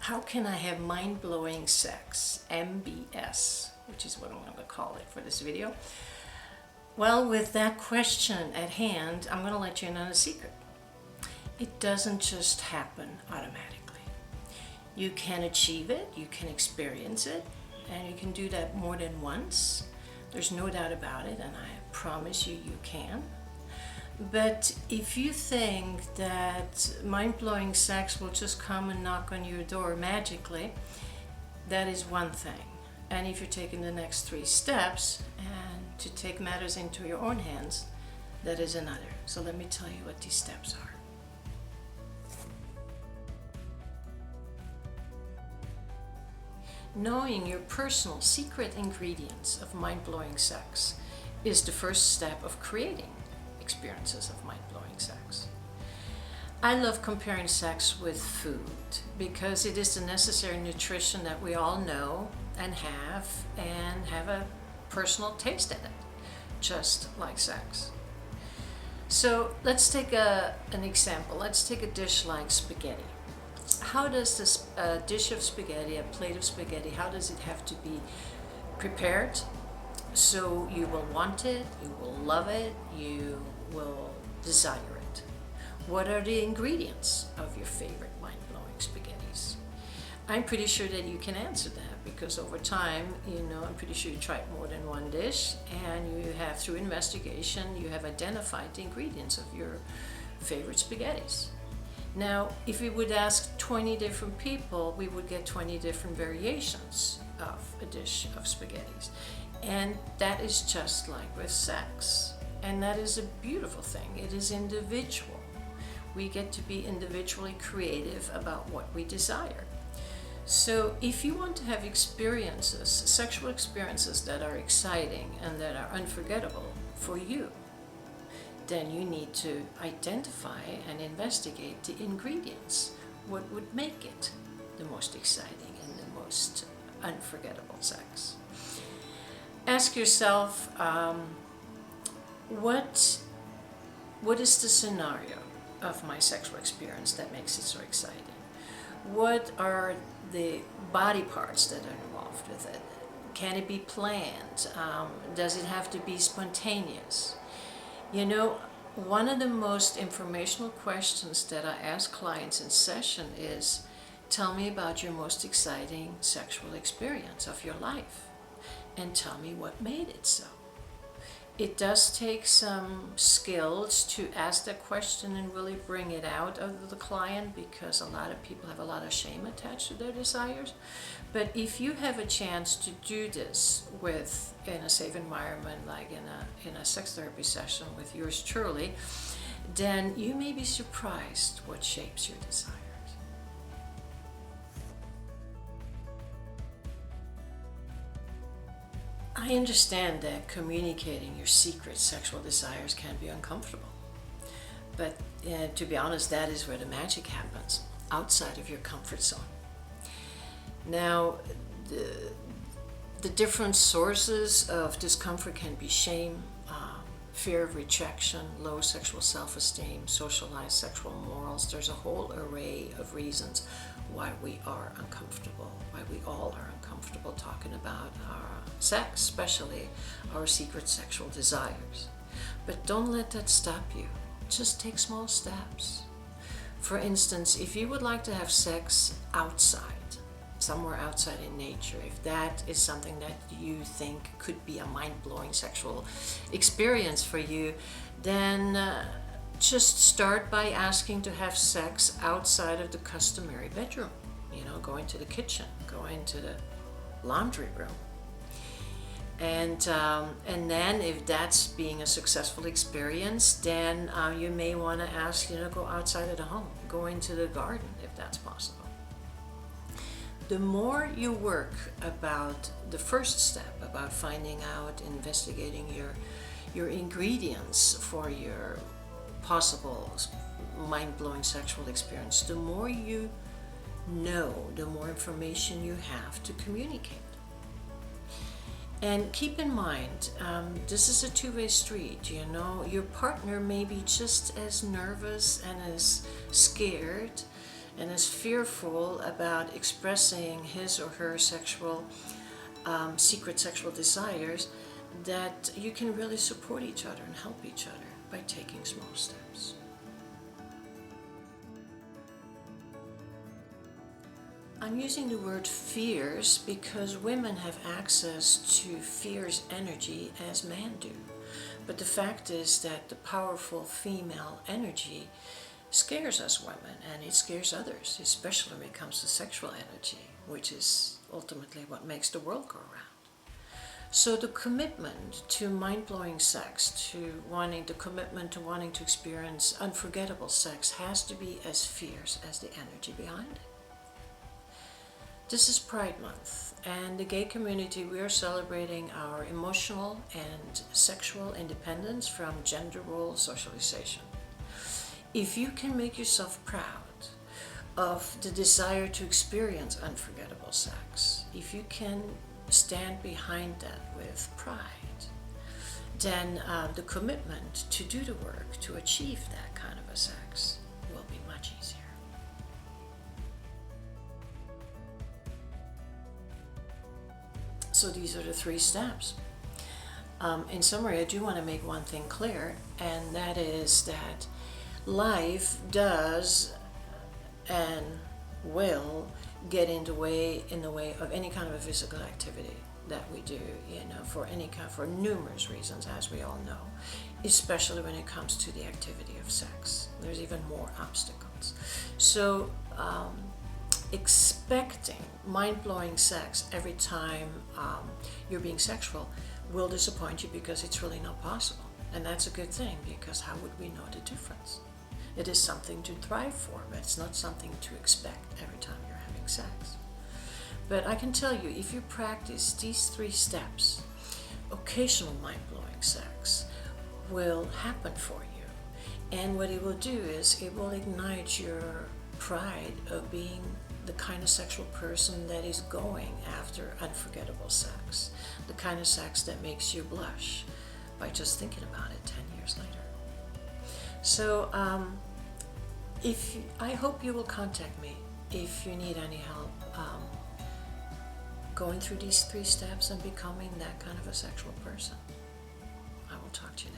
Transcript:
How can I have mind-blowing sex? MBS, which is what I'm going to call it for this video. Well, with that question at hand, I'm going to let you in on a secret. It doesn't just happen automatically. You can achieve it, you can experience it, and you can do that more than once. There's no doubt about it, and I promise you, you can. But if you think that mind-blowing sex will just come and knock on your door magically, that is one thing. And if you're taking the next 3 steps and to take matters into your own hands, that is another. So let me tell you what these steps are. Knowing your personal secret ingredients of mind-blowing sex is the first step of creating experiences of mind-blowing sex. I love comparing sex with food because it is the necessary nutrition that we all know and have a personal taste in it, just like sex. So let's take an example. Let's take a dish like spaghetti. How does this dish of spaghetti, a plate of spaghetti, how does it have to be prepared so you will want it, you will love it, you will desire it? What are the ingredients of your favorite mind-blowing spaghettis? I'm pretty sure that you can answer that because over time, I'm pretty sure you tried more than one dish and you have, through investigation, you have identified the ingredients of your favorite spaghettis. Now, if we would ask 20 different people, we would get 20 different variations of a dish of spaghettis. And that is just like with sex. And that is a beautiful thing. It is individual. We get to be individually creative about what we desire. So if you want to have experiences, sexual experiences that are exciting and that are unforgettable for you, then you need to identify and investigate the ingredients. What would make it the most exciting and the most unforgettable sex? Ask yourself, what is the scenario of my sexual experience that makes it so exciting? What are the body parts that are involved with it? Can it be planned? Does it have to be spontaneous? One of the most informational questions that I ask clients in session is, tell me about your most exciting sexual experience of your life and tell me what made it so. It does take some skills to ask that question and really bring it out of the client because a lot of people have a lot of shame attached to their desires. But if you have a chance to do this in a safe environment, like in a sex therapy session with yours truly, then you may be surprised what shapes your desires. I understand that communicating your secret sexual desires can be uncomfortable. But to be honest, that is where the magic happens, outside of your comfort zone. Now, the different sources of discomfort can be shame, fear of rejection, low sexual self-esteem, socialized sexual morals. There's a whole array of reasons why we are uncomfortable, why we all are uncomfortable talking about our sex, especially our secret sexual desires. But don't let that stop you. Just take small steps. For instance, if you would like to have sex outside, somewhere outside in nature, if that is something that you think could be a mind-blowing sexual experience for you, then just start by asking to have sex outside of the customary bedroom. Go into the kitchen, go into the laundry room. And then if that's being a successful experience, then you may want to ask, go outside of the home, go into the garden if that's possible. The more you work about the first step, about finding out, investigating your ingredients for your possible mind-blowing sexual experience, the more you know, the more information you have to communicate. And keep in mind, this is a two-way street. Your partner may be just as nervous and as scared and is fearful about expressing his or her secret sexual desires, that you can really support each other and help each other by taking small steps. I'm using the word fears because women have access to fierce energy as men do. But the fact is that the powerful female energy scares us women, and it scares others, especially when it comes to sexual energy, which is ultimately what makes the world go around. So the commitment to mind-blowing sex, the commitment to wanting to experience unforgettable sex has to be as fierce as the energy behind it. This is Pride Month, and the gay community, we are celebrating our emotional and sexual independence from gender role socialization. If you can make yourself proud of the desire to experience unforgettable sex, if you can stand behind that with pride, then the commitment to do the work to achieve that kind of a sex will be much easier. So these are the 3 steps. In summary, I do want to make one thing clear, and that is that life does and will get in the way of any kind of a physical activity that we do, for numerous reasons, as we all know, especially when it comes to the activity of sex. There's even more obstacles. So expecting mind-blowing sex every time you're being sexual will disappoint you, because it's really not possible. And that's a good thing, because how would we know the difference? It is something to thrive for, but it's not something to expect every time you're having sex. But I can tell you, if you practice these 3 steps, occasional mind-blowing sex will happen for you. And what it will do is it will ignite your pride of being the kind of sexual person that is going after unforgettable sex, the kind of sex that makes you blush by just thinking about it 10 years later. So I hope you will contact me if you need any help going through these 3 steps and becoming that kind of a sexual person. I will talk to you next.